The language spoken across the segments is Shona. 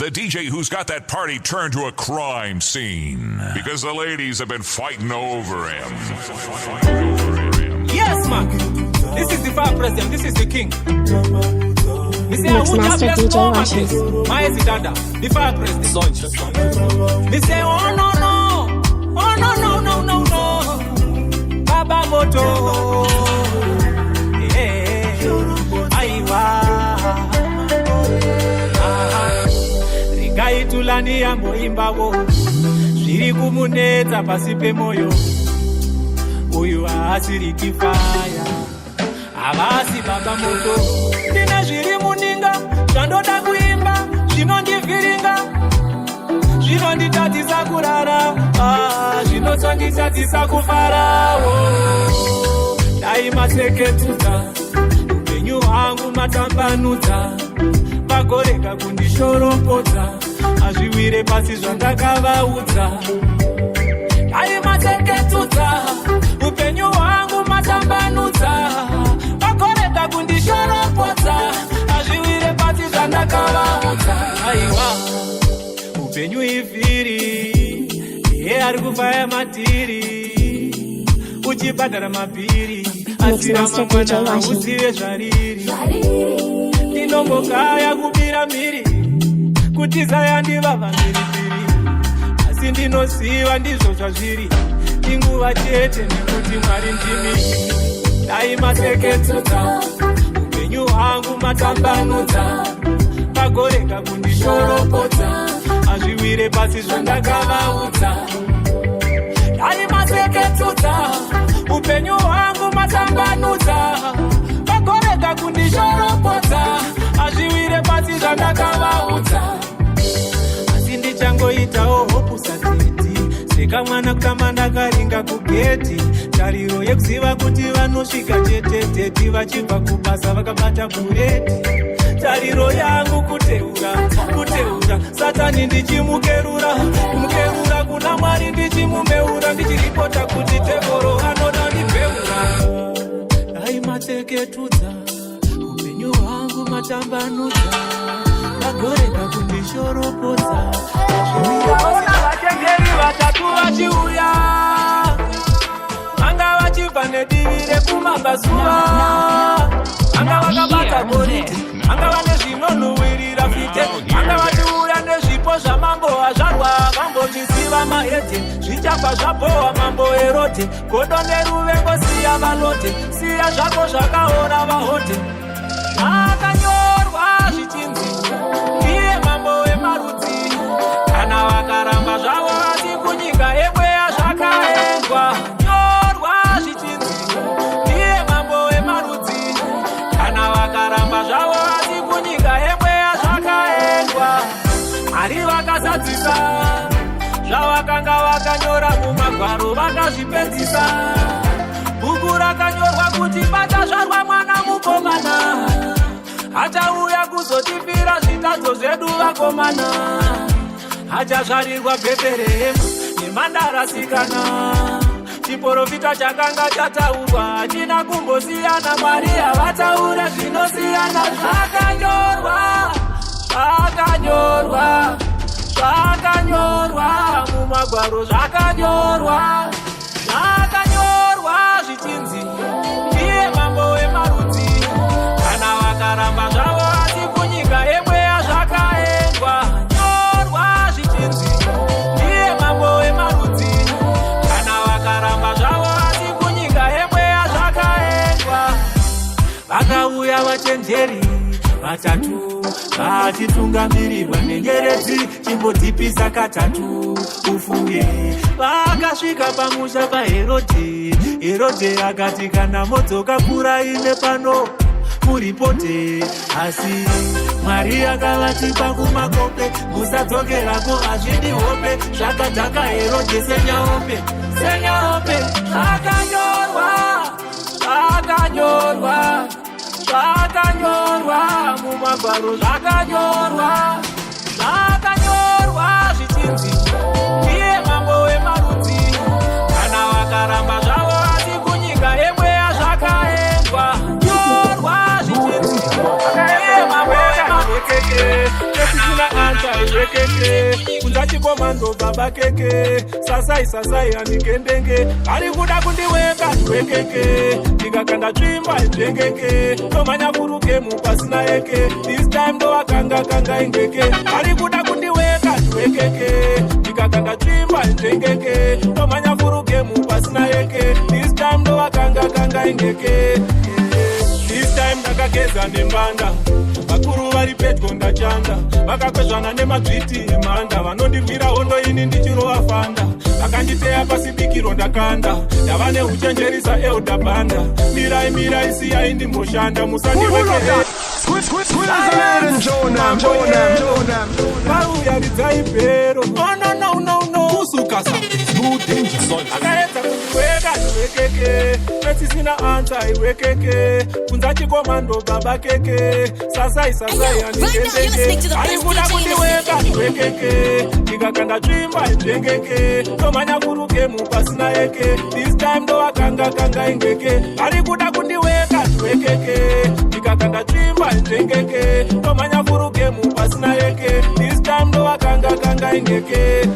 the DJ who's got that party turned to a crime scene because the ladies have been fighting over him. Yes, man. This is the fire president. This is the king. Mixmaster DJ Washington. My Dada, the fire president. Me say, oh no no, oh no no no no no, Baba Moto. Tulani ya moimbawo zviri kumunedza pasi pemoyo uyu asiri kifaya havasi Baba Moto. Ndine zviri muninga zvandoda kuimba zvinondivhiringa zvinonditadzisa kurara zvinosonditadzisa kufarawo dai maseketudza upenyu hwangu matambanudza vagorega kundishoropodza azviwire pasi zvandakavaudza dai maseketudza upenyu hwangu matambanudza vagorega kundishoropodza azviwire pasi zvandakavaudza aiwa upenyu ivhiri iye ari kuvhaya matiri uchibhadhara mabhiri asi ramangwana uzive zvariri ndinombogaya kubira mhiri kuti zayandivava mhiripiri asi ndinoziva ndizvo zvazviri inguva chete nekuti Mwari ndimi dai maseketudza upenyu hwangu matambanudza vagorega kundishoropodza azviwire pasi zvandakavaudza dai maseketudza upenyu hwangu matambanudza vagorega kundishoropodza azviwire pasi zvandakavaudza asi ndichangoitawo hopusateti sekamwana kutamba ndakaringa kugeti tariro yekuziva kuti vanosvika cheteteti vachibva kubasa vakabata bureti tariro yangu kuteura satani ndichimukerura kuna Mwari ndichimumeura ndichiripota kuti tevoro anoda ndibheura dai maseketudza upenyu hwangu matambanudza vagorega kundishoropodza azvimiraona vachengeri vatatu vachiuya vanga vachibva nedivi rekumabasuva vanga vakabata goriti vanga vane zvinonhuwirira fite vanga vachiuya nezvipo zvamambo azvarwa vambotisiva mahedhe zvichabva zvabohwa mambo Herode godo neruvengo siya valote siya zvako zvakaora vahote akanyorwa zvichinzi iye mambo wemarudzi kana vakaramba zvavo vasi kunyika yemweya zvakaendwa nyorwa zvichinzi iye mambo wemarudzi kana vakaramba zvavo vasi kunyika yemweya zvakaendwa Mwari vakazadzisa zvavakanga vakanyora mumagwaro vakazvipedzisa bhuku rakanyorwa kuti pachazvarwa mwana mukomana achauya kuzotifira zvitadzo zvedu vakomana achazvarirwa Bheterehema nemandarasikana chiprofita chakanga chataurwa hachina kumbosiyana Mwari havataure zvinosiyana zvakanyorwa mumagwaro zvakanyorwa zvichinzi iye mambo wemarudzi kana vakaramba zvavo vasi kunyika yemweya zvakaendwa nyorwa zvichinzi iye mambo wemarudzi kana vakaramba zvavo vasi kunyika yemweya zvakaendwa vakauya vachenjeri vatatu vachitungamirirwa nenyeredzi chimbodzipisa katatu ufunge vakasvika pamusha paHerodhe Herodhe akati kana modzoka kuraine pano muripote asi Mwari akavatipa kumakope musadzokerako hazvidi hope zvakadhaka Herodhe senyahope zvakanyorwa mumagwaro zvakanyorwa zvichinzi iye mambo wemarudzi kana vakaramba zvavo vasi kunyika yemweya zvakaendwa nyorwa zvichinzi iye mambo wemarudzi iwekeke kunzati komando baba keke sasai anikendenge ari kuda kundiweka iwekeke ndikakanda tsvimba idzvengeke tomanya furuke mupasina yeke this time ndowakanga ingeke ari kuda kundiweka iwekeke ndikakanda tsvimba idzvengeke tomanya furuke mupasina yeke this time ndowakanga ingeke this time ndakageza nembanda vakuru vari pedyo ndachanda vakakwezvana nemadzviti emhanda vanondirwira hondo ini ndichirovafanda vakanditeya pasibikiro ndakanda ndava neuchenjerisa eudhabhanda mirai siyai ndimboshanda musandiwekee vauyaridzai bhero no kusukasa akaedza kundiweka iwekeke pesisina ansa iwekeke kunza chikomando baba keke sasai anditendeke ari kuda kundiweka iwekeke ndikakanda tsvimba idzvengeke tomanya furuke mupasina yeke this time ndowakanga ingeke ari kuda kundiweka iwekeke ndikakanda tsvimba idzvengeke tomanya furuke mupasina yeke this time ndowakanga ingeke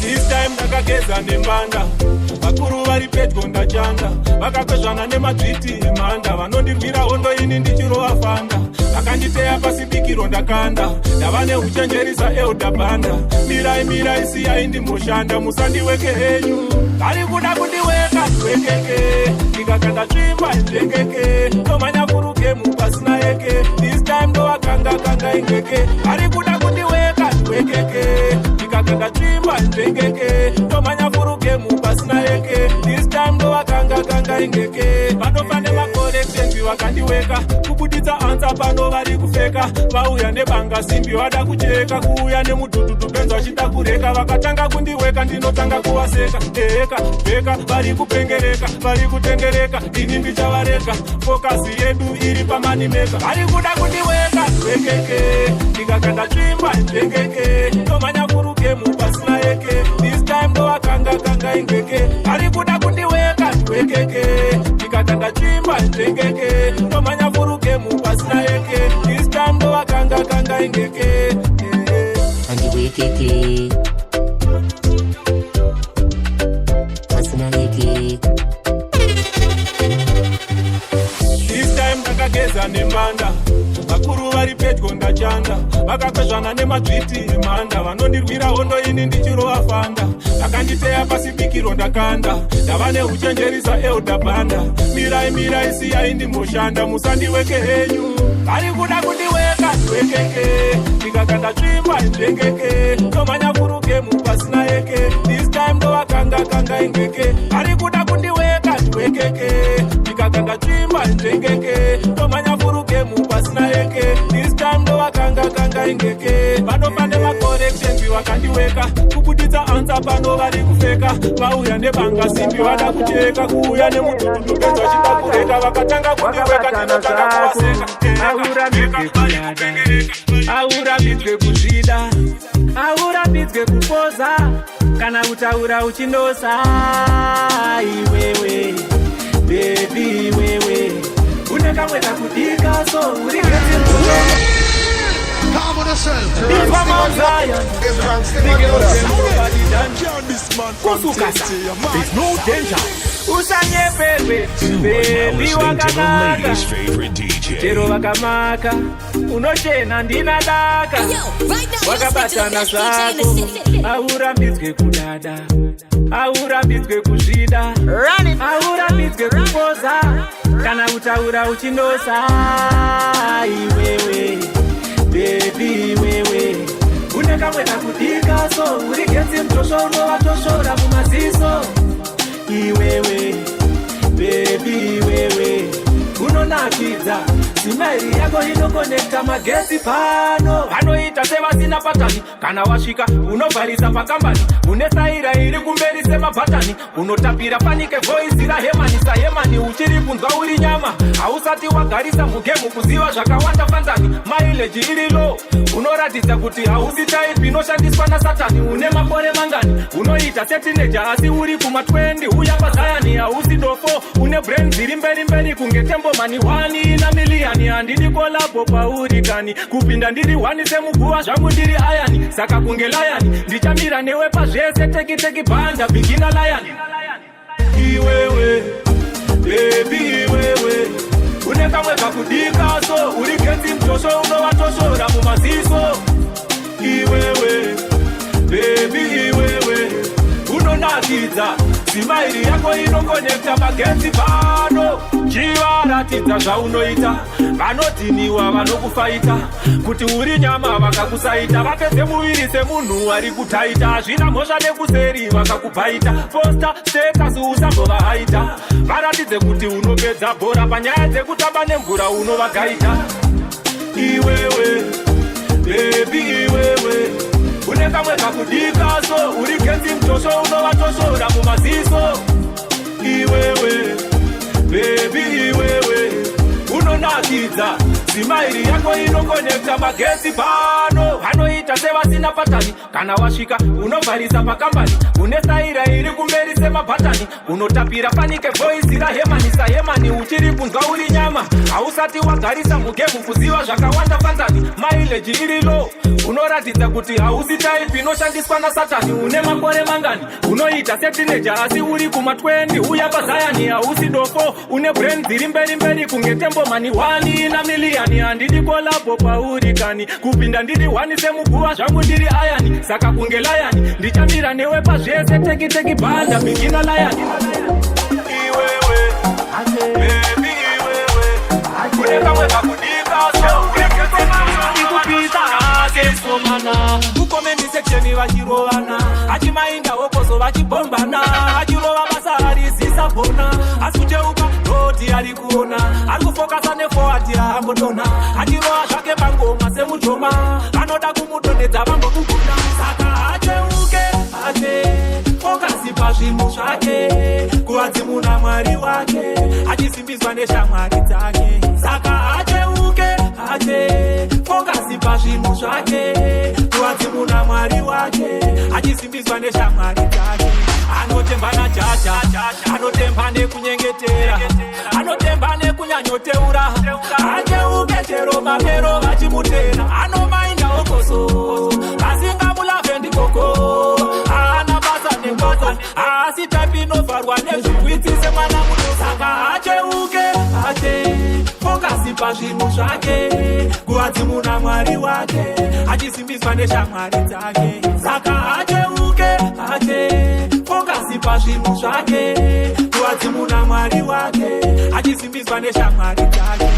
this time ndakageza nembanda vakuru vari pedyo ndachanda vakakwezvana nemadzviti emhanda vanondirwira hondo ini ndichirovafanda vakanditeya pasibikiro ndakanda ndava neuchenjerisa eudhabhanda mirai siyai ndimboshanda musandiweke henyu vari kuda kundiweka iwekeke ndikakanda tsvimba idzvengeke tomanya furuke mupasina yeke this time ndowakanga ingeke vari kuda kundiweka iwekeke ndikakanda tsvimba idzvengeke tomanya furuke mupasina yeke this time ndowakanga ingeke vanofane vakorektenzi vakandiweka kubuditsa ansa pano vari kufeka vauya nebanga simbi vada kucheka kuuya nemudhudhudhu benzi vachida kureka vakatanga kundiweka ndinotanga kuvaseka veka vari kupengereka vari kutengereka ini ndichavareka fokasi yedu iri pamanimeka vari kuda kundiweka iwekeke ndikakanda tsvimba idzvengeke tomanya furuke mupasina yeke this time ndowakanga ingeke vari kuda kundiweka iwekeke ndikakanda tsvimba idzvengeke tomanya furuke mupasina yeke this time ndowakanga ingeke andiwekeke pasina yeke this time ndakageza nembanda vakuru vari pedyo ndachanda vakakwezvana nemadzviti emhanda vanondirwira hondo ini ndichirovafanda vakanditeya pasibikiro ndakanda ndava neuchenjerisa eudhabhanda mirai siyai ndimboshanda musandiweke henyu vari kuda kundiweka iwekeke ndikakanda tsvimba idzvengeke tomanya furuke mupasina yeke this time ndowakanga ingeke vari kuda kundiweka iwekeke ndikakanda tsvimba idzvengeke tomanya furuke mupasina yeke this time ndowakanga ingeke vanofane vakorektenzi vakandiweka kubuditsa ansa pano vari kufeka vauya nebanga simbi vada kucheka kuuya nemudhudhudhu benzi vachida kureka vakatanga kundiweka ndinotanga kuvaseka aurambidzwe kuzvida aurambidzwe kupoza kana kutaura uchinosa iwewe bebi iwewe une kamwe kakudika so uri usanyeperwe bebi wakanaka chero vakamaka unochena ndinadaka wakabatana zvako aurambidzwe kudada aurambidzwe kuzvida aurambidzwe kupoza kana kutaura uchinosa iwewe bebi iwewe une kamwe kakudika so uri getsi mtosho unovatoshora mumaziso iwewe bebi iwewe unonakidza simairi yako inokonekta magetsi pano vanoita sevasina patani kana wasvika unovharisa pakambani une saira iri kumberi semabhatani unotapira panike voisi rahemani uchiri kunzwa uri nyama hausati wagarisa mugemu kuziva zvakawanda fanzani maileji iri low unoratidza kuti hausi taipi inoshandiswa nasatani une makore mangani unoita setineja asi uri kuma20 uya pazayani hausi dofo une brain dziri mberi kunge tembomani 1 ina miliyani layani handidi kolabo pauri kani kupinda ndiri wanise muguva zvangu ndiri ayani saka kunge layani ndichamira newe pazvese teki bhanda bigina layani iwewe bebi iwewe une kamwe kakudikaso uri kenzi mtosho unovatosora mumaziso iwewe bebi iwewe unonakidza zimairi yako inokonekta magetsi pano chivaratidza zvaunoita vanodhiniwa vanokufaita kuti uri nyama vakakusaita vapedze muviri semunhu ari kutaita hazvina mhosva nekuseri vakakubhaita posta stekasi usambovahaita varatidze kuti unopedza bhora panyaya dzekutamba nemvura unovagaita iwewe bebi iwewe une kamwe kakudikaso uri kenzi mtosho unovatosora mumaziso iwewe bebi iwewe unonakidza zimairi yako inokonekta magetsi pano vanoita sevasina patani kana wasvika unobvarisa pakambani une saira iri kumberi semabhatani unotapira panike voisi rahemani uchiri kunzwa uri nyama hausati wagarisa mugemu kuziva zvakawanda fanzani maileji iri low unoratidza kuti hausi taipi inoshandiswa nasatani une makore mangani unoita setineja asi uri kuma20 uya pazayani hausi dofo une brain dziri mberi kunge tembomani 1 ina miliyani handidi kolabo pauri kani kupinda ndiri wanise muguva zvangu ndiri ayani saka kunge layani ndichamira newe pazvese teki bhanda bigina layani iwewe bebi iwewe une kamwe kakudikaso somana kukomendi seksheni vachirovana achimainda wokoso vachibhombana achirova masari zisabhona asikucheuka roti ari kuona ari kufokasa nefowati aambodona achirova zvake pangoma semujoma anoda kumudonedza vambomugona saka acheuke ate fokasi pazvinhu zvake kuvadzimuna mwari wake achisimbiswa neshamwari dzake saka acheuke ate fokasi pazvinhu zvake kuvadzimuna mwari wake achisimbiswa neshamwari dzake anotemba najaja anotemba nekunyengetera anotemba nekunyanyoteura acheuke chero mapero vachimutera anomainda okoso asingamulave ndikoko ana basa nengoza asi tapinovharwa nezvikwitsi semwana muno saka acheuke ate fokasi pazvinhu zvake kuvadzimuna mwari wake achisimbiswa neshamwari dzake saka acheuke ate fokasi pazvinhu zvake kuvadzimuna mwari wake achisimbiswa neshamwari dzake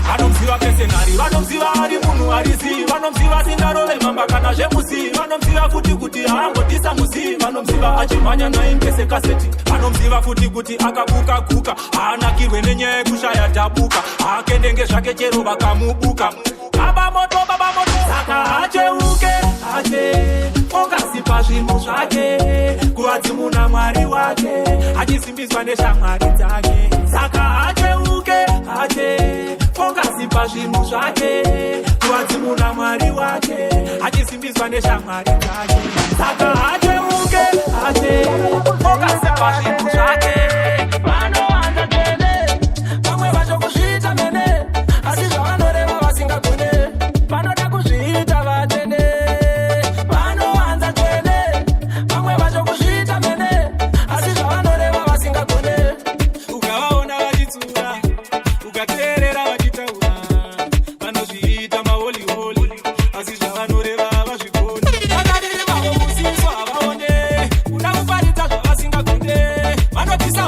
vanomuziva pesenhari vanomuziva ari munhu arizivi vanomuziva singarove mamba kana zvemuzivi vanomuziva futi kuti haangodisa muzivi vanomuziva achimhanya naingese kaseti vanomuziva futi kuti akakuka haanakirwe nenyaya yekushaya dhabuka haakendenge zvake chero vakamubuka baba moto saka acheuke ate fokasi pazvinhu zvake kuvadzimuna mwari wake achisimbiswa neshamwari dzake saka acheuke ate fokasi pazvinhu zvake kuvadzimuna mwari wake achisimbiswa neshamwari dzake saka acheuke ate fokasi pazvinhu zvake vanowanza tene vamwe vacho kuzviita mene asi zvavanoreva vasingagone vanoda kuzviita vatene vanowanza tene vamwe vacho kuzviita mene asi zvavanoreva vasingagone ukavaona vachitsura ukateerera vachitaura vanozviita maholiholi asi zvavanoreva vazvigoni vakadiri vavo musiso havaone kuda kuparidza zvavasingagonde vanotisa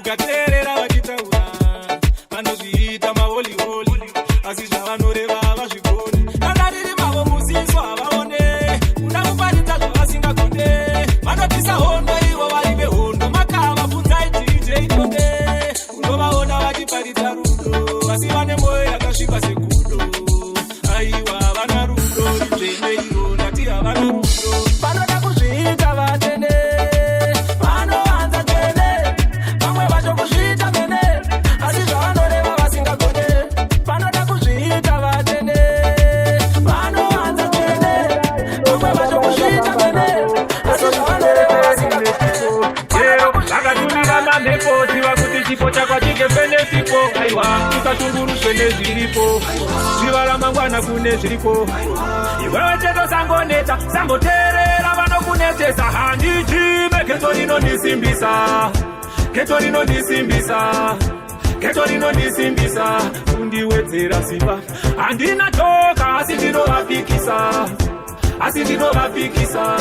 ukateerera vachitaura vanozviita maholiholi asi zvavanoreva havazvigoni kana riri mavo musiso havaone kuda kuparidza zvavasingagone vanotisa hondo ivo vari vehondo makava bvunzai DJ Tonde unovaona vachiparidza rudo asi vane mwoyo yakasviba segudo aiwa vana rudo rizvene iro ndati havana rudo vanoda kuzviita vatende vanovanza tene vamwe vacho kuzviita mene asi zvavanoreva vasingagone vanoda kuzviita vatende vanovanza tene vamwe vacho kuzviita mene asi zvavanoreva vasingagone zvakatumira mamhepo ziva kuti chipo chakwa chingepene sipo aiwa usatungurushwe nezviripo ziva ramangwana kune zviripo iwewe cheto sangoneta sangoteerera vanokunetesa handichime keto rinondisimbisa keto rinondisimbisa keto rinondisimbisa kundiwedzera simba handina toka asi ndinovapikisa asi ndinovapikisa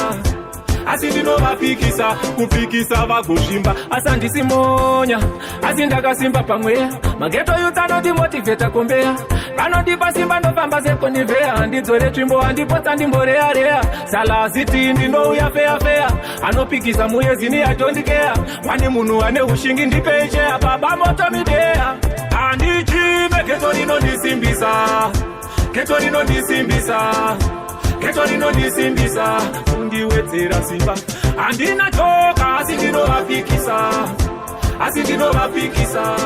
asi ndinovapikisa kupikisa vagozvimba asi handisimonya asi ndakasimba pamweya mageto youth anotimotivheta kombeya vanondipa simba ndofamba sekonivheya handidzore tsvimbo handipotsa ndimboreyareya salaziti ndinouya feyafeya anopikisa muyezini yatondikeya wani munhu ane ushingi ndipeicheya baba motomideya handichime keto rinondisimbisa keto rinondisimbisa keto rinondisimbisa kundiwedzera simba handina toka asi ndinovapikisa asi ndinovapikisa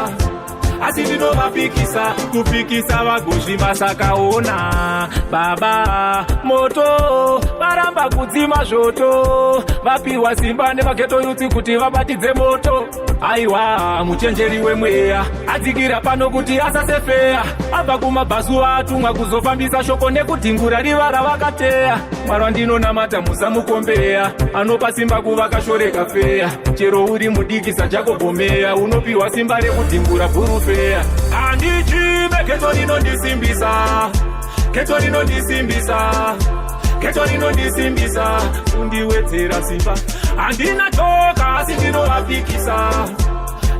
asi ndinovapikisa kupikisa vagozvimba sakaona baba moto varamba kudzima zvoto vapiwa simba nevageto youth kuti vabatidze moto aiwa muchenjeri wemweya adzikira pano kuti asasefeya abva kumabhazu atumwa kuzofambisa shoko nekudhingura riva ravakateya marwa ndinonamata musamukombeya anopa simba kuvakashoreka feya chero uri mudikisa jakobomeya unopiwa simba rekudhingura bhurufeya handichime keto rinondisimbisa keto rinondisimbisa keto rinondisimbisa kundiwedzera simba handina toka asi ndinovapikisa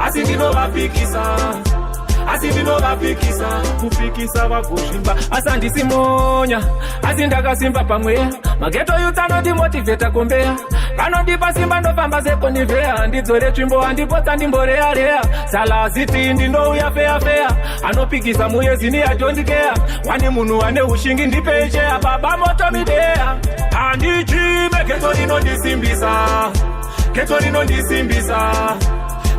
asi ndinovapikisa asi ndinovapikisa kupikisa vagozvimba asi handisimonya asi ndakasimba pamweya mageto youth anotimotivheta kombeya vanondipa simba ndofamba sekonivheya handidzore tsvimbo handipotsa ndimboreyareya salaziti ndinouya feyafeya anopikisa muyezini yatondikeya wani munhu ane ushingi ndipeicheya baba motomideya handichime keto rinondisimbisa keto rinondisimbisa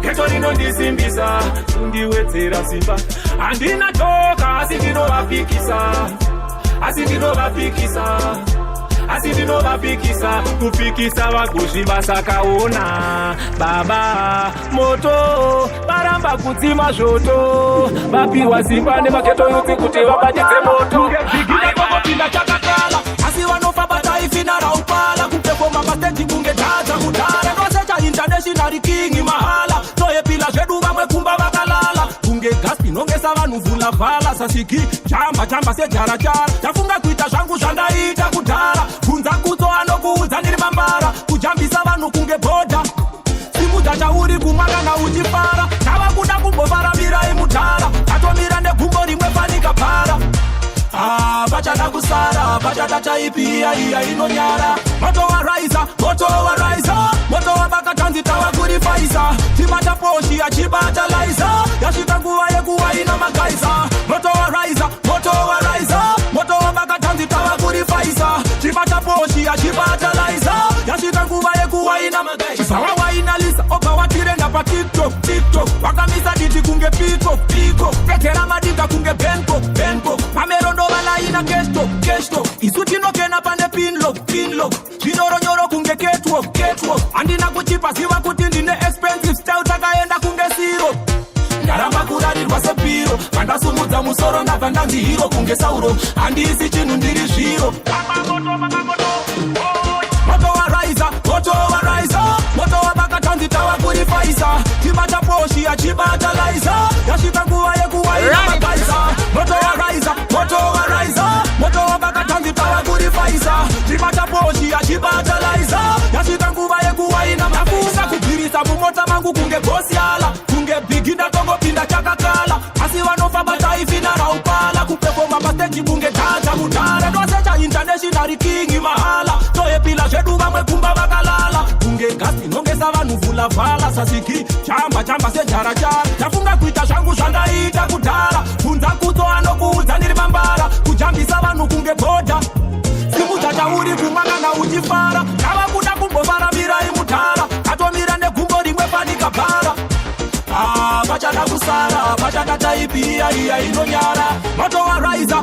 keto rinondisimbisa kundiwedzera simba handina toka asi ndinovapikisa asi ndinovapikisa asi ndinovapikisa kupikisa vagozvimba sakaona baba moto varamba kudzima zvoto vapiwa simba nemageto youth kuti vabatidze moto aivakopinda chakakala asi vanofamba taifinara upala kupefoma pasteji kunge dhaza kudhara nosecha international king mahala toyepila zvedu vamwe kumba vakalala kunge gaspi nongesa vanhu vhula vhala sasiki jamba sejarachara ndafunga kuita zvangu zvandaita kudhara kunza kutso anokuudza ndiri mambara kujambisa vanhu kunge bhodha simudza chauri kumwa kana uchifara ndava kuda kumbovaramirai mudhara atomira negumbo rimwe fanika para vachada kusara vachada chaipi iya inonyara moto waraisa moto wavakatanzita vakurifaisa chibata poshi achibatalaisa yasvika nguva yekuwaina magaisa moto waraisa moto wavakatanzita vakurifaisa chibata poshi achibatalaisa yasvika nguva yekuwaina magaisa savawainalisa obva watirenda patiktok vakamisa diti kunge piko petera madika kunge benko mamerondova laina kesto isu tinokena pane pinlock zvinoronyoro kunge catwalk handina kuchipa ziva kuti ndine expensive style takaenda kunge siro ndaramba kurarirwa sepiro vandasumudza musoro ndabva ndanzi hiro kunge sauro handisi chinhu ndiri zviro moto waraisa moto wavakatanzita vakurifaisa chibata poshi achibatalaisa yasvika nguva yekuwaina magaisa moto waraisa moto wavakatanzita vakurifaisa chibata poshi achibatalaisa yasvika nguva yekuwaina mafunga kubvirisa mumota mangu kunge bosi ala kunge bigida tongo pinda chakakala asi vanofa bataifina raupala kuperforma pasteji kunge tata mutara twasecha international king mahala toepila zvedu vamwe kumba vakalala kunge gasti nongesa vanhu vula sasiki chamba sejarajara tafunga kuita zvangu zvandaita kudhara bvunza kuto anokuudza ndiri mambara kujambisa vanhu kunge bhodha simuchacha uri kumangana uchifara ava kuda kumbovaramirai mutara atomira negumbo rimwe panikabhara vachada kusara vachada taipia iya inonyara moto wa raisa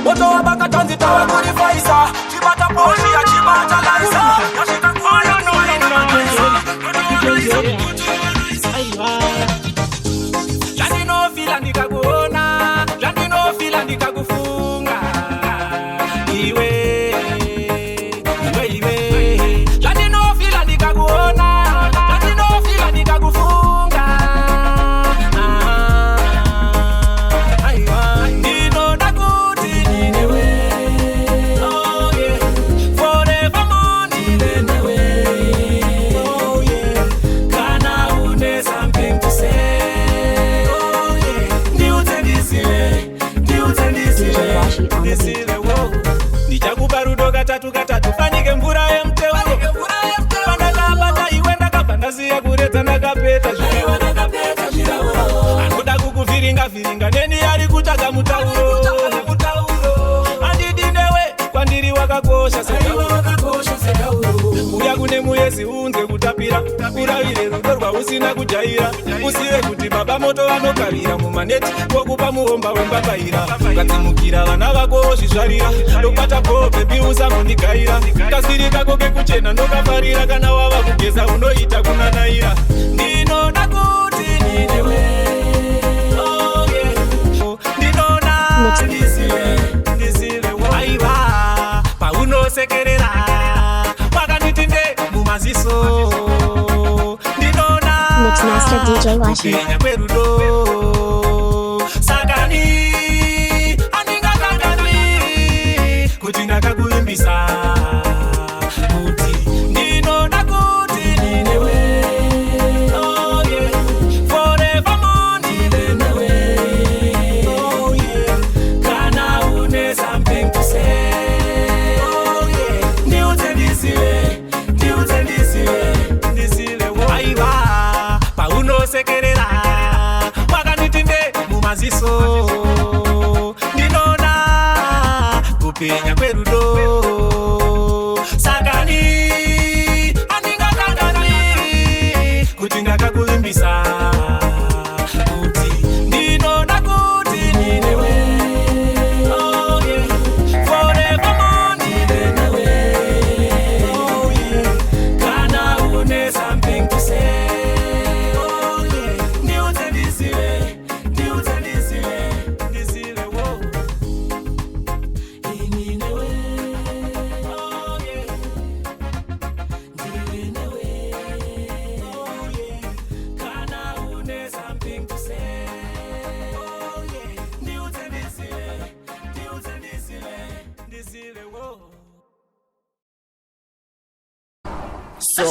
moto wa bakatonzi tawe kurifaisa chibata boni ya chibata laisa yashika kuona Jandinofila ndikakuona Jandinofila ndikakufunga iwe Jandinofila ndikakuona Jandinofila ndikakufunga ndino nakuti ninewe oh yeah forever money newe oh yeah kana une something to say oh yeah ndiutendisiwe wo ndichakupa rudo katatu fanike mvura yemteuro pandakabata iwe ndakabva ndasiya kuredza ndakapeta anoda kukuvhiringa neni ari kutsvaga mutauro andidi newe kwandiri wakakosha uya kune muyezi unze kutapira uravire rudo rwausina kujaira usive kuti baba moto vanokavira mumaneti wokupa muhomba wembabaira ukadzimukira vana vako zvizvarira ndobata bho bebi usamondigaira kasiri kako kekuchena ndokafarira kana wava kugeza unoita kunanaira ndinoda kuti ninewe ndinona ndisive aiva paunosekerera wakanditi nde mumaziso ndinona Mixmaster DJ Washi. kupenya kwerudo sakani andingakanganwi kuti ndakakuimbisa kuti ndinoda kuti ninewe oh yeah forever money newe oh yeah kana une something to say oh yeah ndiutendisiwe wo aiva paunosekerera wakanditi nde mumaziso ndinona kupenya kwerudo sakani andingakanganwi kuti ndakakuimbisa kuti ndinoda kuti ninewe oh yeah forever money newe oh yeah kana une something to say oh yeah ndiutendisiwe wo ininewe oh yeah ndinewe oh yeah kana une something to say oh yeah ndiutendisiwe wo So,